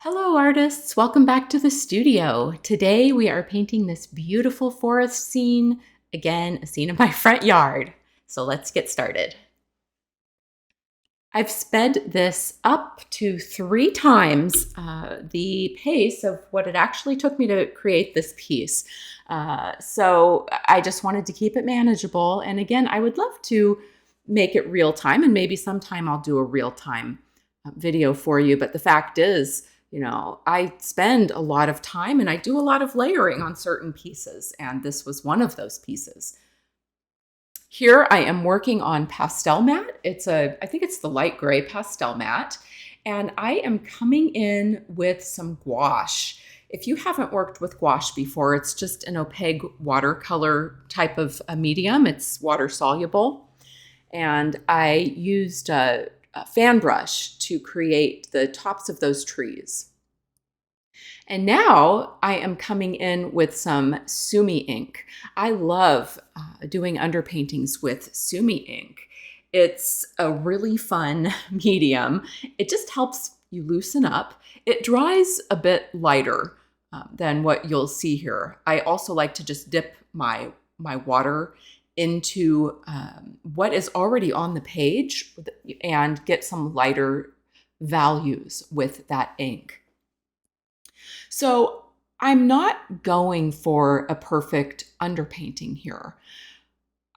Hello artists, welcome back to the studio. Today we are painting this beautiful forest scene, again, a scene in my front yard. So let's get started. I've sped this up to 3 times the pace of what it actually took me to create this piece. So I just wanted to keep it manageable. And again, I would love to make it real time, and maybe sometime I'll do a real time video for you. But the fact is, I spend a lot of time and I do a lot of layering on certain pieces, and this was one of those pieces. Here I am working on pastel mat. I think it's the light gray pastel mat, and I am coming in with some gouache. If you haven't worked with gouache before, it's just an opaque watercolor type of a medium. It's water soluble, and I used a fan brush to create the tops of those trees. And now I am coming in with some sumi ink. I love doing underpaintings with sumi ink. It's a really fun medium. It just helps you loosen up. It dries a bit lighter than what you'll see here. I also like to just dip my water into what is already on the page and get some lighter values with that ink. So I'm not going for a perfect underpainting here.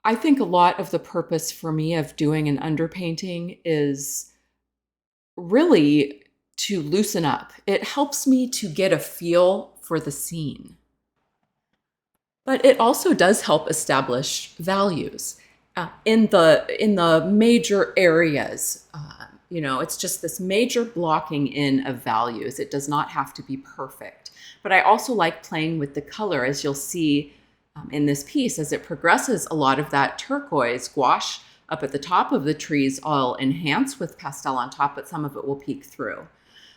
I think a lot of the purpose for me of doing an underpainting is really to loosen up. It helps me to get a feel for the scene. But it also does help establish values in the major areas. It's just this major blocking in of values. It does not have to be perfect. But I also like playing with the color, as you'll see in this piece. As it progresses, a lot of that turquoise gouache up at the top of the trees I'll enhance with pastel on top, but some of it will peek through.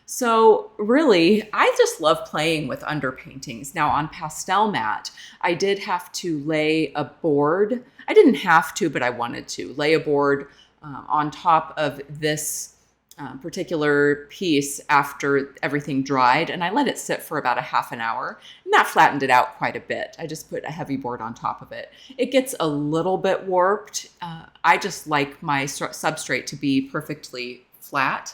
So really, I just love playing with underpaintings. Now on pastel mat, I did have to lay a board. I didn't have to, but I wanted to lay a board on top of this particular piece after everything dried, and I let it sit for about a half an hour, and that flattened it out quite a bit. I just put a heavy board on top of it. It gets a little bit warped. I just like my substrate to be perfectly flat.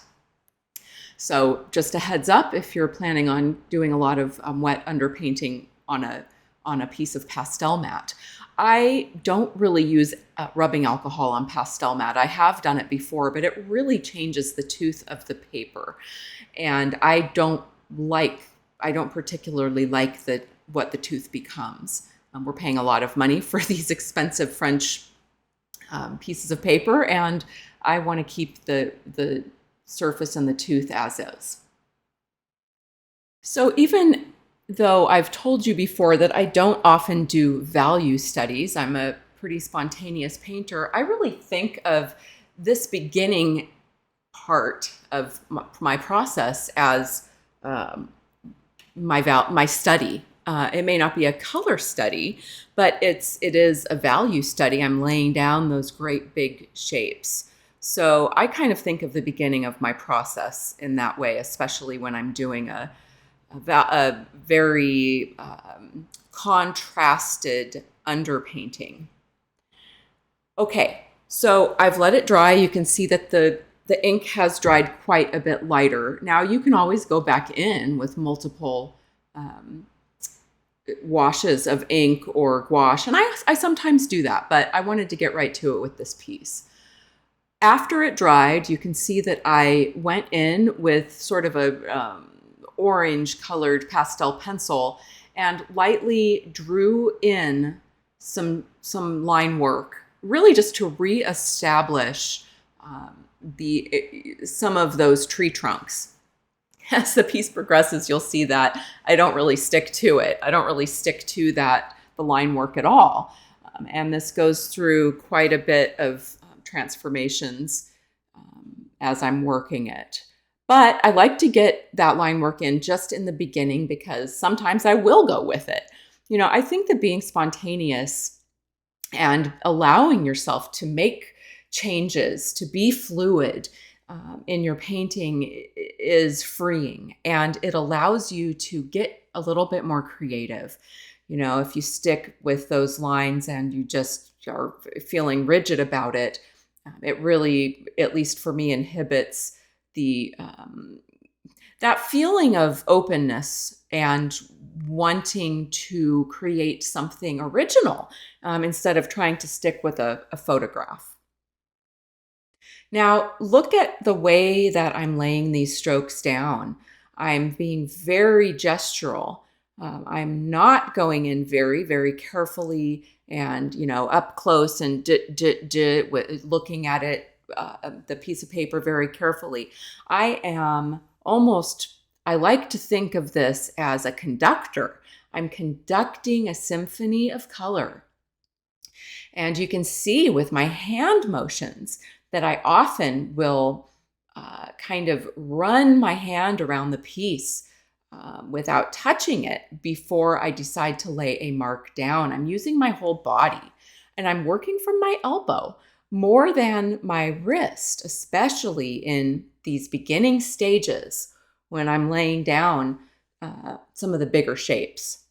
So just a heads up, if you're planning on doing a lot of wet underpainting on a piece of pastel mat. I don't really use rubbing alcohol on pastel mat. I have done it before, but it really changes the tooth of the paper. And I don't particularly like what the tooth becomes. We're paying a lot of money for these expensive French pieces of paper, and I want to keep the surface and the tooth as is. So even though I've told you before that I don't often do value studies, I'm a pretty spontaneous painter, I really think of this beginning part of my process as my study. It may not be a color study, but it is a value study. I'm laying down those great big shapes. So I kind of think of the beginning of my process in that way, especially when I'm doing a very contrasted underpainting. Okay, so I've let it dry. You can see that the ink has dried quite a bit lighter. Now you can always go back in with multiple washes of ink or gouache, and I sometimes do that, but I wanted to get right to it with this piece. After it dried, you can see that I went in with sort of a orange colored pastel pencil and lightly drew in some line work, really just to reestablish some of those tree trunks. As the piece progresses, you'll see that I don't really stick to it. I don't really stick to the line work at all. And this goes through quite a bit of transformations as I'm working it. But I like to get that line work in just in the beginning because sometimes I will go with it. I think that being spontaneous and allowing yourself to make changes, to be fluid, in your painting is freeing, and it allows you to get a little bit more creative. You know, if you stick with those lines and you just are feeling rigid about it, it really, at least for me, inhibits the that feeling of openness and wanting to create something original instead of trying to stick with a photograph. Now, look at the way that I'm laying these strokes down. I'm being very gestural. I'm not going in very, very carefully and, you know, up close and looking at it, the piece of paper very carefully. I am almost, I like to think of this as a conductor. I'm conducting a symphony of color. And you can see with my hand motions that I often will kind of run my hand around the piece without touching it before I decide to lay a mark down. I'm using my whole body, and I'm working from my elbow more than my wrist, especially in these beginning stages when I'm laying down some of the bigger shapes.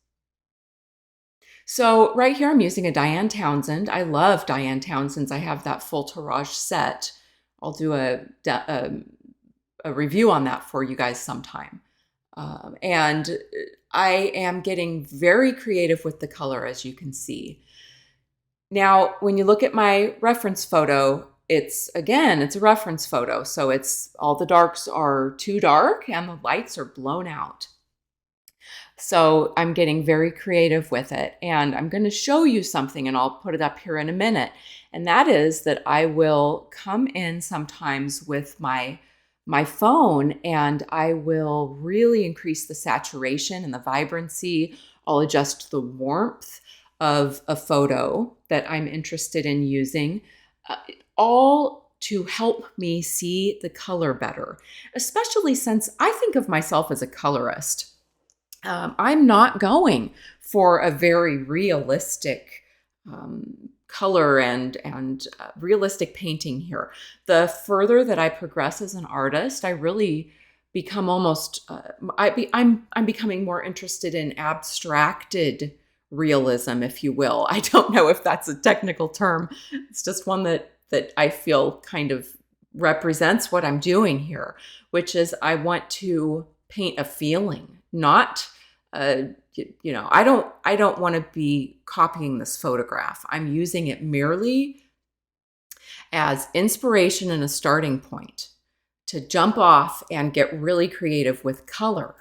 So right here, I'm using a Diane Townsend. I love Diane Townsend's. I have that full tirage set. I'll do a review on that for you guys sometime. And I am getting very creative with the color, as you can see. Now, when you look at my reference photo, it's a reference photo. So it's all the darks are too dark and the lights are blown out. So I'm getting very creative with it, and I'm going to show you something, and I'll put it up here in a minute. And that is that I will come in sometimes with my phone, and I will really increase the saturation and the vibrancy. I'll adjust the warmth of a photo that I'm interested in using, all to help me see the color better, especially since I think of myself as a colorist. I'm not going for a very realistic color and realistic painting here. The further that I progress as an artist, I really become almost, I'm becoming more interested in abstracted realism, if you will. I don't know if that's a technical term. It's just one that I feel kind of represents what I'm doing here, which is I want to paint a feeling, not you know, I don't want to be copying this photograph. I'm using it merely as inspiration and a starting point to jump off and get really creative with color.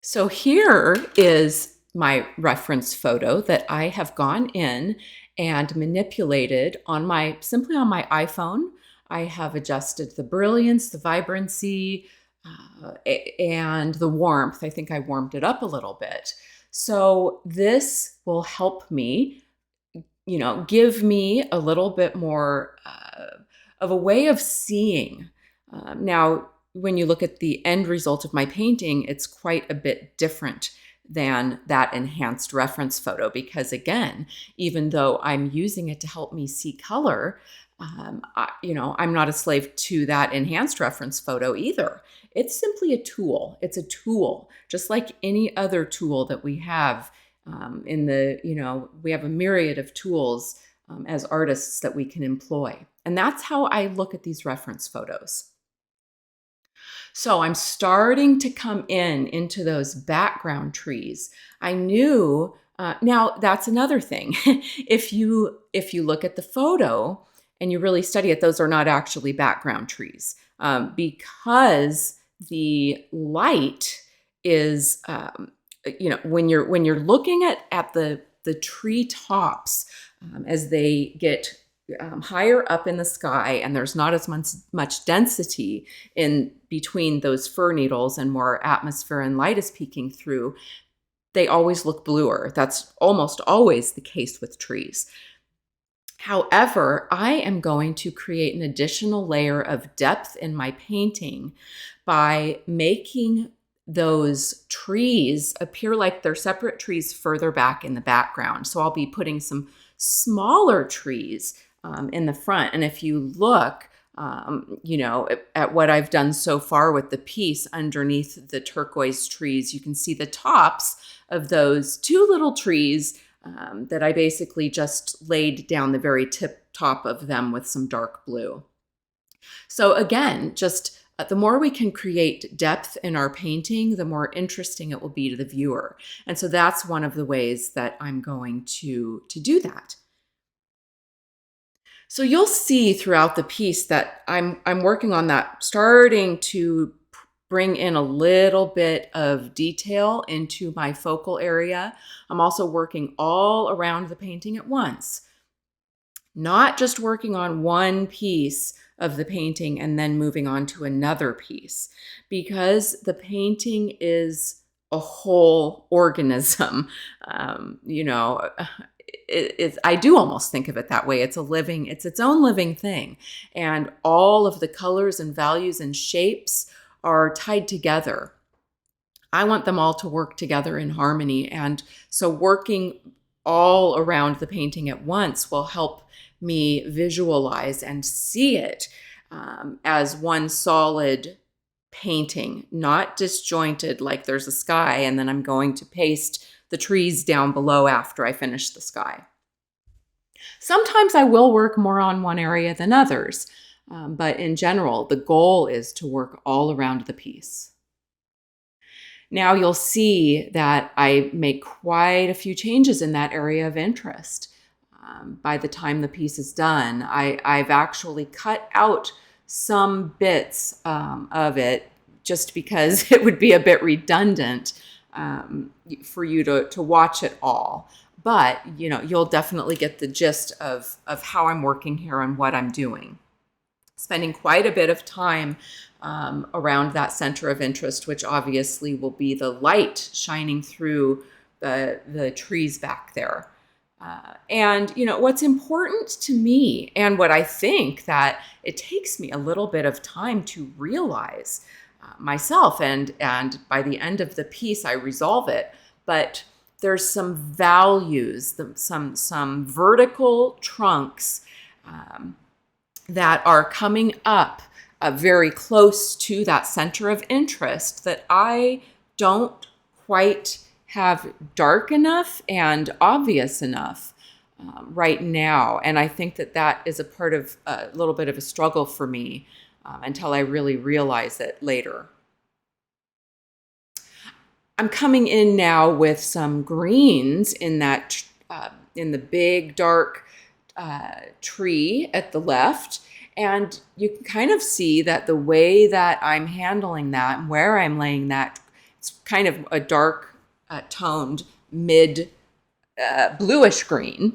So here is my reference photo that I have gone in and manipulated simply on my iPhone. I have adjusted the brilliance, the vibrancy, and the warmth. I think I warmed it up a little bit. So this will help me, you know, give me a little bit more of a way of seeing. Now, when you look at the end result of my painting, it's quite a bit different than that enhanced reference photo, because again, even though I'm using it to help me see color, you know, I'm not a slave to that enhanced reference photo either. It's simply a tool. It's a tool, just like any other tool that we have you know, we have a myriad of tools as artists that we can employ. And that's how I look at these reference photos. So I'm starting to come into those background trees. I knew, now that's another thing. If you look at the photo and you really study it, those are not actually background trees because the light is, you know, when you're looking at the tree tops as they get higher up in the sky, and there's not as much density in between those fir needles and more atmosphere and light is peeking through, they always look bluer. That's almost always the case with trees. However, I am going to create an additional layer of depth in my painting by making those trees appear like they're separate trees further back in the background. So I'll be putting some smaller trees in the front. And if you look, at what I've done so far with the piece underneath the turquoise trees. You can see the tops of those two little trees that I basically just laid down the very top of them with some dark blue. So again, just the more we can create depth in our painting, the more interesting it will be to the viewer. And so that's one of the ways that I'm going to do that. So you'll see throughout the piece that I'm working on that, starting to bring in a little bit of detail into my focal area. I'm also working all around the painting at once, not just working on one piece of the painting and then moving on to another piece, because the painting is a whole organism. I do almost think of it that way. It's its own living thing. And all of the colors and values and shapes are tied together. I want them all to work together in harmony. And so working all around the painting at once will help me visualize and see it as one solid painting, not disjointed like there's a sky and then I'm going to paste the trees down below after I finish the sky. Sometimes I will work more on one area than others, but in general, the goal is to work all around the piece. Now you'll see that I make quite a few changes in that area of interest. By the time the piece is done, I've actually cut out some bits of it just because it would be a bit redundant for you to watch it all. But you'll definitely get the gist of how I'm working here and what I'm doing. Spending quite a bit of time around that center of interest, which obviously will be the light shining through the trees back there. And what's important to me, and what I think that it takes me a little bit of time to realize myself, and by the end of the piece I resolve it, but there's some values, some vertical trunks that are coming up very close to that center of interest that I don't quite have dark enough and obvious enough right now. And I think that is a part of a little bit of a struggle for me until I really realize it later. I'm coming in now with some greens in that in the big dark tree at the left. And you can kind of see that the way that I'm handling that and where I'm laying that, it's kind of a dark toned mid bluish green.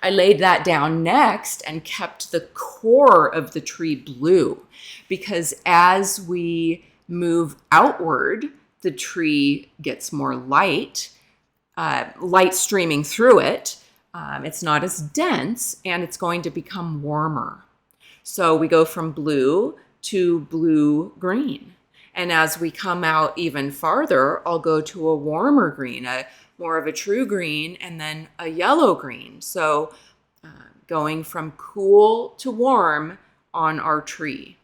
I laid that down next and kept the core of the tree blue, because as we move outward, the tree gets more light streaming through it. It's not as dense and it's going to become warmer. So we go from blue to blue-green. And as we come out even farther, I'll go to a warmer green, more of a true green, and then a yellow-green. So going from cool to warm on our tree.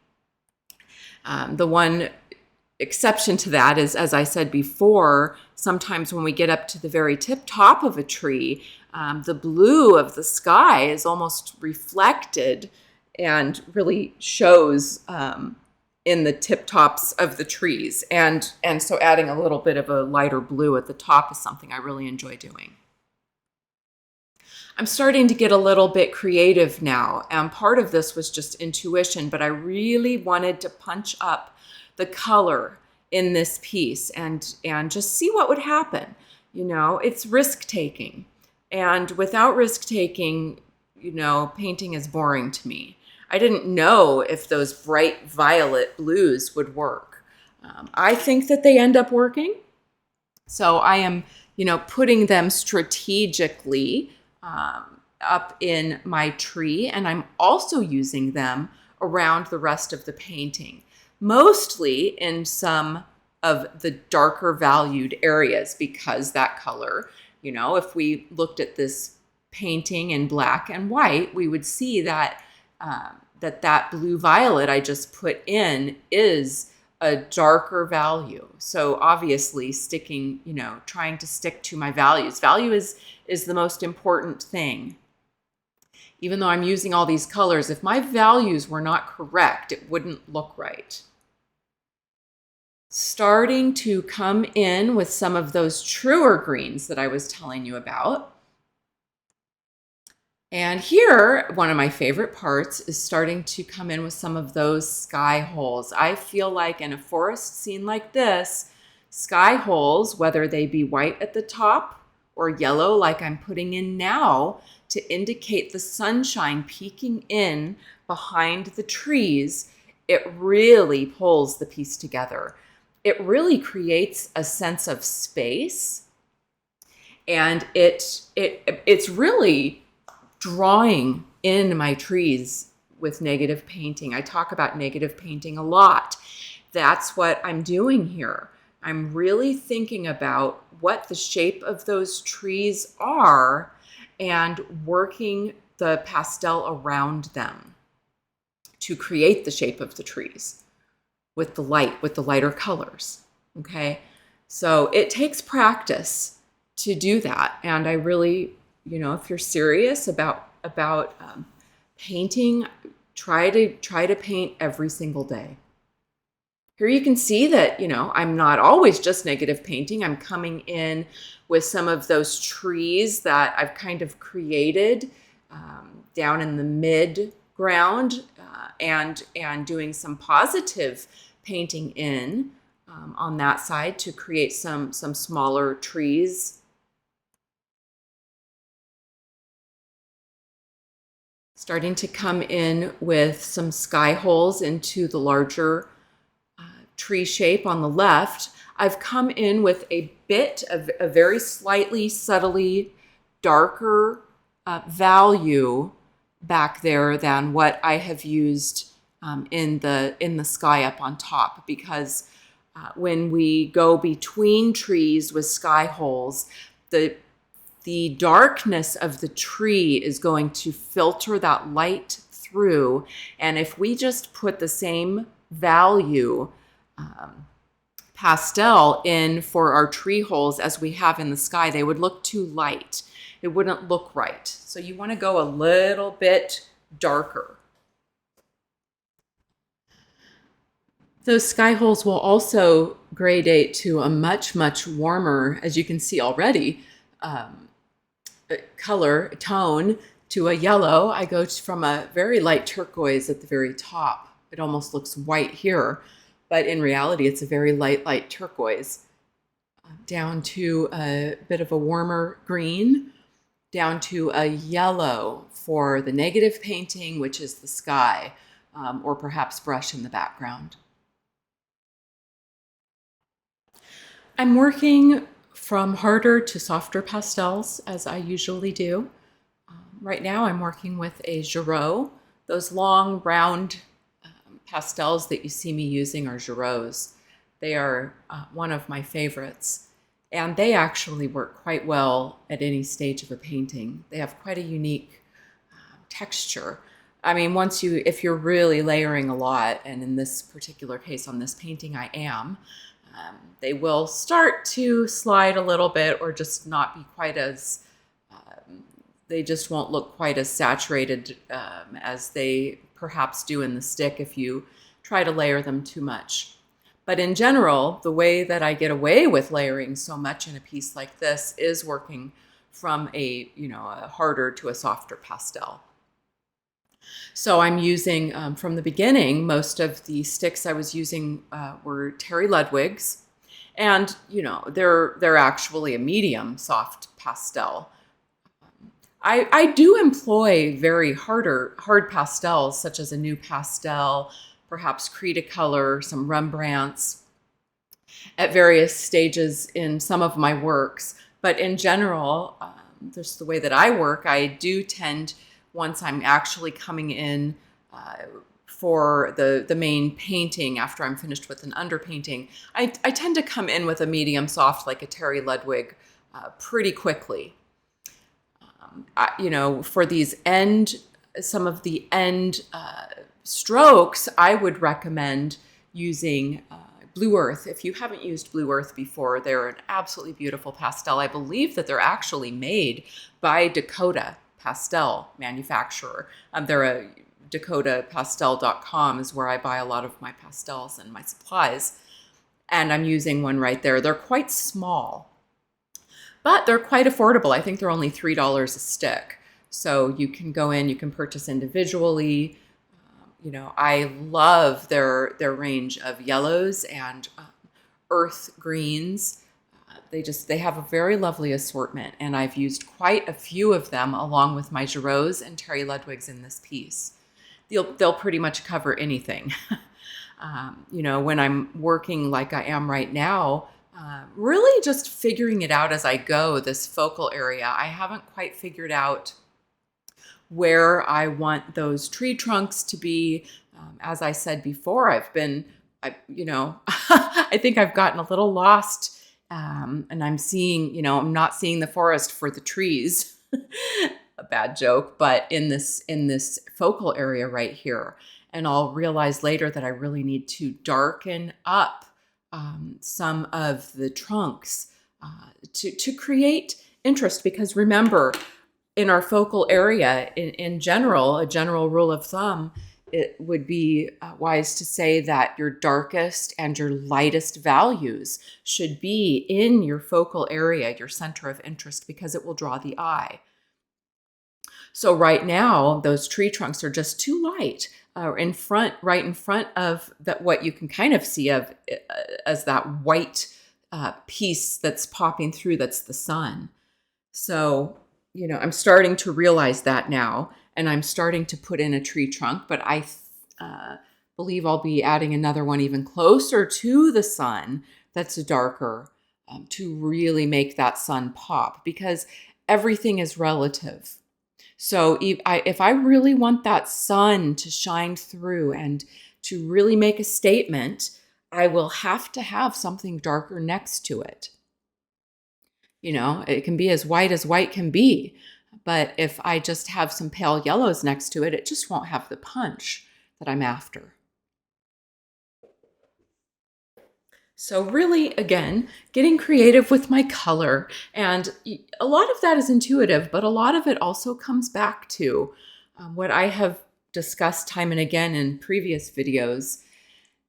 The one exception to that is, as I said before, sometimes when we get up to the very tip top of a tree, the blue of the sky is almost reflected and really shows in the tip tops of the trees. And so adding a little bit of a lighter blue at the top is something I really enjoy doing. I'm starting to get a little bit creative now. And part of this was just intuition, but I really wanted to punch up the color in this piece and just see what would happen. It's risk-taking. And without risk-taking, painting is boring to me. I didn't know if those bright violet blues would work. I think that they end up working. So I am, putting them strategically up in my tree, and I'm also using them around the rest of the painting, mostly in some of the darker valued areas, because that color, if we looked at this painting in black and white, we would see that that blue violet I just put in is a darker value. So obviously sticking, trying to stick to my values. Value is the most important thing. Even though I'm using all these colors, if my values were not correct, it wouldn't look right. Starting to come in with some of those truer greens that I was telling you about. And here, one of my favorite parts is starting to come in with some of those sky holes. I feel like in a forest scene like this, sky holes, whether they be white at the top or yellow like I'm putting in now, to indicate the sunshine peeking in behind the trees, it really pulls the piece together. It really creates a sense of space, and it's really drawing in my trees with negative painting. I talk about negative painting a lot. That's what I'm doing here. I'm really thinking about what the shape of those trees are and working the pastel around them to create the shape of the trees with the light, with the lighter colors, okay? So it takes practice to do that. And I really, if you're serious about painting, try to paint every single day. Here you can see that, I'm not always just negative painting. I'm coming in with some of those trees that I've kind of created down in the mid ground and doing some positive painting in on that side to create some smaller trees. Starting to come in with some sky holes into the larger tree shape on the left. I've come in with a bit of a very slightly, subtly darker value back there than what I have used in the sky up on top, because when we go between trees with sky holes, the darkness of the tree is going to filter that light through. And if we just put the same value pastel in for our tree holes as we have in the sky, they would look too light. It wouldn't look right. So you want to go a little bit darker. Those sky holes will also gradate to a much, much warmer, as you can see already, color tone to a yellow. I go from a very light turquoise at the very top. It almost looks white here, but in reality, it's a very light turquoise, down to a bit of a warmer green, down to a yellow for the negative painting, which is the sky, or perhaps brush in the background. I'm working from harder to softer pastels, as I usually do. Right now, I'm working with a Giraud. Those long, round pastels that you see me using are Giraud's. They are one of my favorites, and they actually work quite well at any stage of a painting. They have quite a unique texture. I mean, if you're really layering a lot, and in this particular case on this painting I am, they will start to slide a little bit or just not be quite as, they just won't look quite as saturated as they perhaps do in the stick if you try to layer them too much. But in general, the way that I get away with layering so much in a piece like this is working from a harder to a softer pastel. So I'm using, from the beginning, most of the sticks I was using were Terry Ludwig's, and they're actually a medium soft pastel. I do employ very hard pastels, such as a new pastel, perhaps Cretacolor, some Rembrandts, at various stages in some of my works. But in general, just the way that I work, I do tend, once I'm actually coming in for the main painting, after I'm finished with an underpainting, I tend to come in with a medium soft, like a Terry Ludwig, pretty quickly. For these end some of the end strokes, I would recommend using Blue Earth. If you haven't used Blue Earth before, they're an absolutely beautiful pastel. I believe that they're actually made by Dakota Pastel manufacturer. They're a dakotapastel.com is where I buy a lot of my pastels and my supplies. And I'm using one right there. They're quite small, but they're quite affordable. I think they're only $3 a stick. So you can go in, you can purchase individually. You know, I love their range of yellows and earth greens. They have a very lovely assortment, and I've used quite a few of them along with my Giroux and Terry Ludwigs in this piece. They'll pretty much cover anything. You know, when I'm working like I am right now, really just figuring it out as I go, this focal area. I haven't quite figured out where I want those tree trunks to be. As I said before, you know, I think I've gotten a little lost, and I'm seeing, you know, I'm not seeing the forest for the trees. A bad joke, but in this focal area right here. And I'll realize later that I really need to darken up some of the trunks to create interest, because remember, in our focal area, in general, a general rule of thumb, it would be wise to say that your darkest and your lightest values should be in your focal area, your center of interest, because it will draw the eye. So right now, those tree trunks are just too light right in front of that, what you can kind of see of as that white piece that's popping through, that's the sun. So, you know, I'm starting to realize that now, and I'm starting to put in a tree trunk, but I believe I'll be adding another one even closer to the sun that's darker to really make that sun pop, because everything is relative. So if I really want that sun to shine through and to really make a statement, I will have to have something darker next to it. You know, it can be as white can be, but if I just have some pale yellows next to it, it just won't have the punch that I'm after. So really, again, getting creative with my color. And a lot of that is intuitive, but a lot of it also comes back to what I have discussed time and again in previous videos.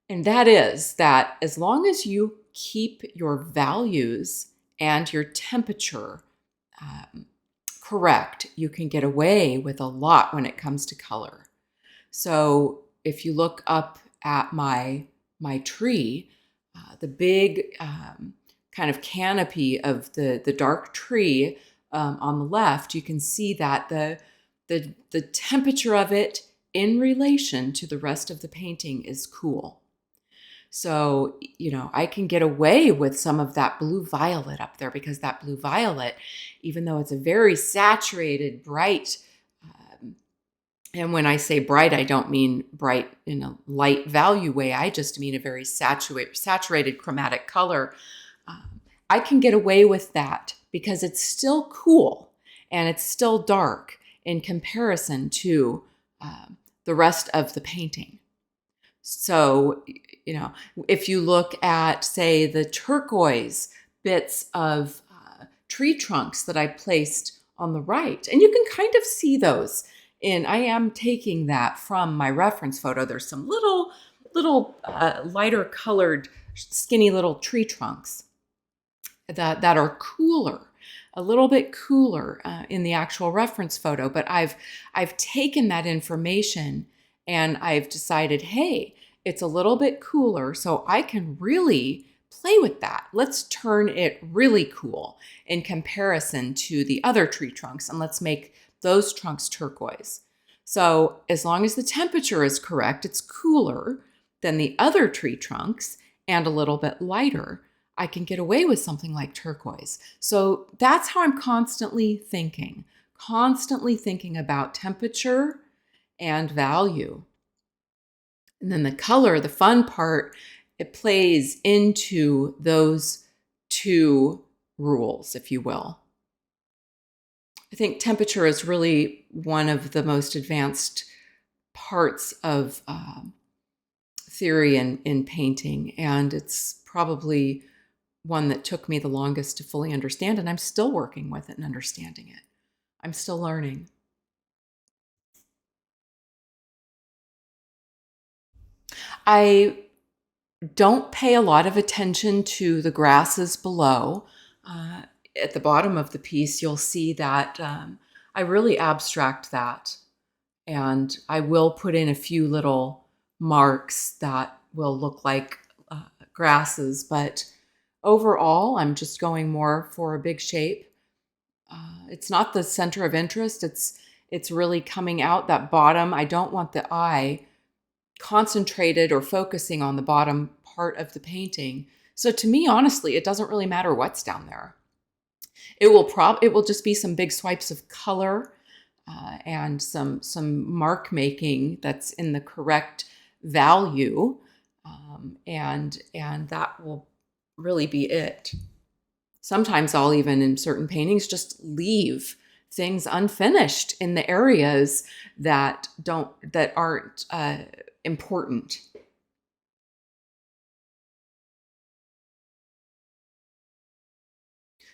And that is that as long as you keep your values and your temperature correct, you can get away with a lot when it comes to color. So if you look up at my tree, the big kind of canopy of the dark tree on the left, you can see that the temperature of it in relation to the rest of the painting is cool. So, you know, I can get away with some of that blue violet up there, because that blue violet, even though it's a very saturated, bright, and when I say bright, I don't mean bright in a light value way. I just mean a very saturated chromatic color. I can get away with that because it's still cool and it's still dark in comparison to the rest of the painting. So, you know, if you look at, say, the turquoise bits of tree trunks that I placed on the right, and you can kind of see those. And I am taking that from my reference photo. There's some little lighter colored, skinny little tree trunks that are cooler, a little bit cooler in the actual reference photo. But I've taken that information and I've decided, hey, it's a little bit cooler, so I can really play with that. Let's turn it really cool in comparison to the other tree trunks, and let's make those trunks turquoise. So as long as the temperature is correct, it's cooler than the other tree trunks and a little bit lighter, I can get away with something like turquoise. So that's how I'm constantly thinking about temperature and value. And then the color, the fun part, it plays into those two rules, if you will. I think temperature is really one of the most advanced parts of theory in painting, and it's probably one that took me the longest to fully understand, and I'm still working with it and understanding it. I'm still learning. I don't pay a lot of attention to the grasses below. Uh, at the bottom of the piece, you'll see that I really abstract that. And I will put in a few little marks that will look like grasses, but overall, I'm just going more for a big shape. It's not the center of interest. It's really coming out that bottom. I don't want the eye concentrated or focusing on the bottom part of the painting. So to me, honestly, it doesn't really matter what's down there. It will just be some big swipes of color and some mark making that's in the correct value, and that will really be it. Sometimes I'll even, in certain paintings, just leave things unfinished in the areas that aren't important.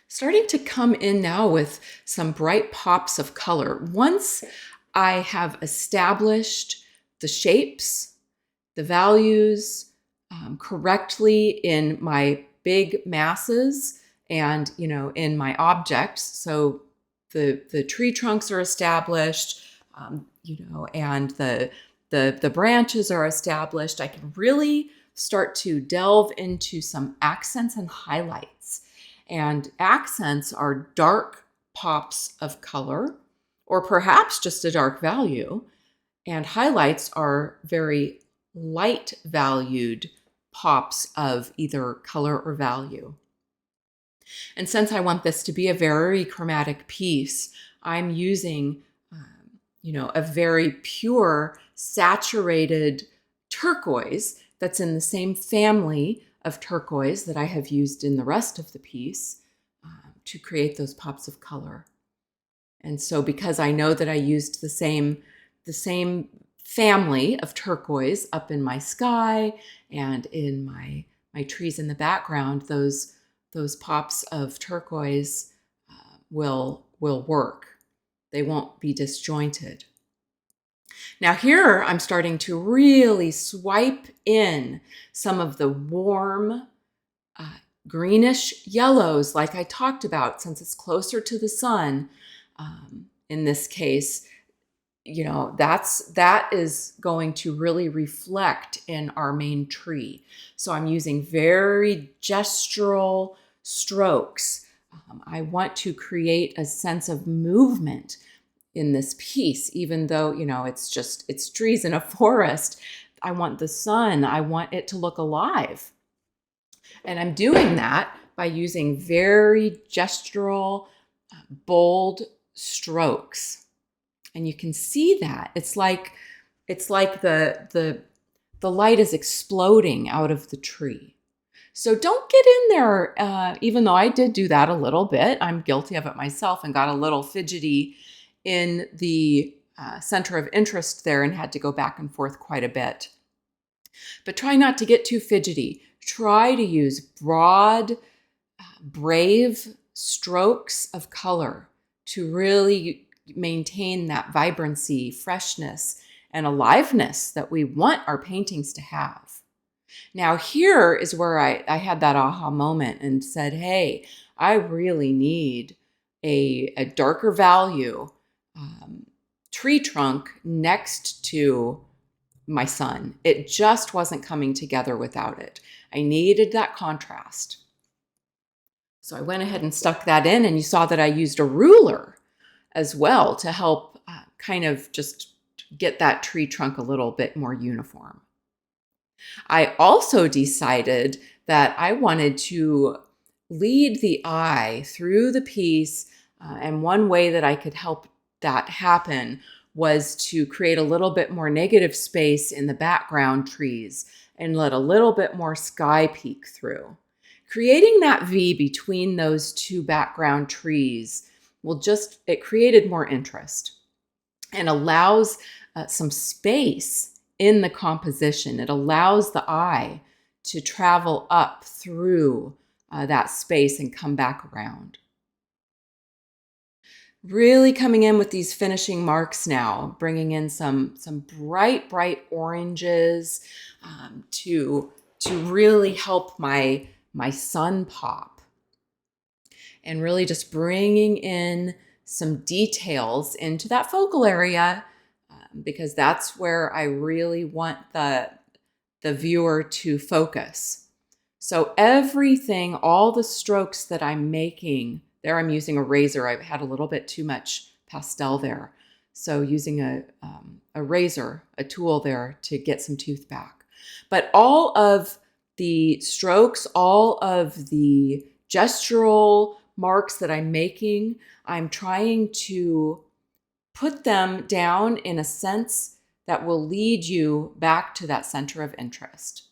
Starting to come in now with some bright pops of color. Once I have established the shapes, the values correctly in my big masses and, in my objects. So the tree trunks are established, and the branches are established. I can really start to delve into some accents and highlights. And accents are dark pops of color, or perhaps just a dark value. And highlights are very light valued pops of either color or value. And since I want this to be a very chromatic piece, I'm using, a very pure, saturated turquoise that's in the same family of turquoise that I have used in the rest of the piece to create those pops of color. And so because I know that I used the same family of turquoise up in my sky and in my trees in the background, those pops of turquoise will work. They won't be disjointed. Now here I'm starting to really swipe in some of the warm greenish yellows like I talked about, since it's closer to the sun. In this case, that is going to really reflect in our main tree. So I'm using very gestural strokes. I want to create a sense of movement in this piece, even though, it's trees in a forest. I want the sun, I want it to look alive. And I'm doing that by using very gestural, bold strokes. And you can see that. It's like the light is exploding out of the tree. So don't get in there, even though I did do that a little bit. I'm guilty of it myself and got a little fidgety in the center of interest there and had to go back and forth quite a bit. But try not to get too fidgety. Try to use broad, brave strokes of color to really maintain that vibrancy, freshness, and aliveness that we want our paintings to have. Now here is where I had that aha moment and said, hey, I really need a darker value tree trunk next to my sun. It just wasn't coming together without it. I needed that contrast. So I went ahead and stuck that in, and you saw that I used a ruler as well to help kind of just get that tree trunk a little bit more uniform. I also decided that I wanted to lead the eye through the piece, and one way that I could help that happen was to create a little bit more negative space in the background trees and let a little bit more sky peek through. Creating that V between those two background trees it created more interest. and allows some space in the composition. It allows the eye to travel up through that space and come back around. Really coming in with these finishing marks now, bringing in some bright oranges to really help my sun pop, and really just bringing in some details into that focal area, because that's where I really want the viewer to focus. So everything, all the strokes that I'm making, there I'm using a razor. I've had a little bit too much pastel there. So using a razor, a tool there to get some tooth back. But all of the strokes, all of the gestural marks that I'm making, I'm trying to put them down in a sense that will lead you back to that center of interest.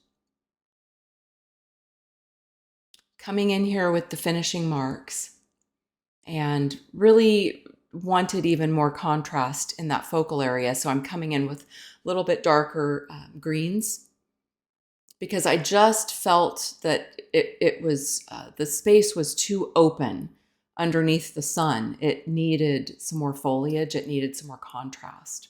Coming in here with the finishing marks, and really wanted even more contrast in that focal area. So I'm coming in with a little bit darker greens, because I just felt that it was, the space was too open underneath the sun. It needed some more foliage. It needed some more contrast.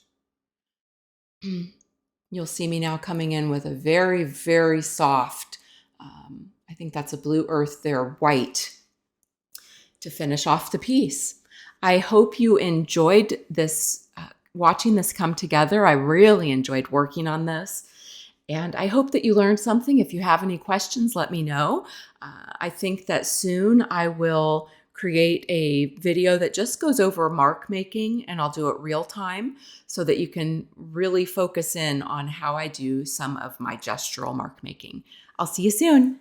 You'll see me now coming in with a very soft, I think that's a blue earth there, white, to finish off the piece. I hope you enjoyed this, watching this come together. I really enjoyed working on this. And I hope that you learned something. If you have any questions, let me know. I think that soon I will create a video that just goes over mark making, and I'll do it real time so that you can really focus in on how I do some of my gestural mark making. I'll see you soon.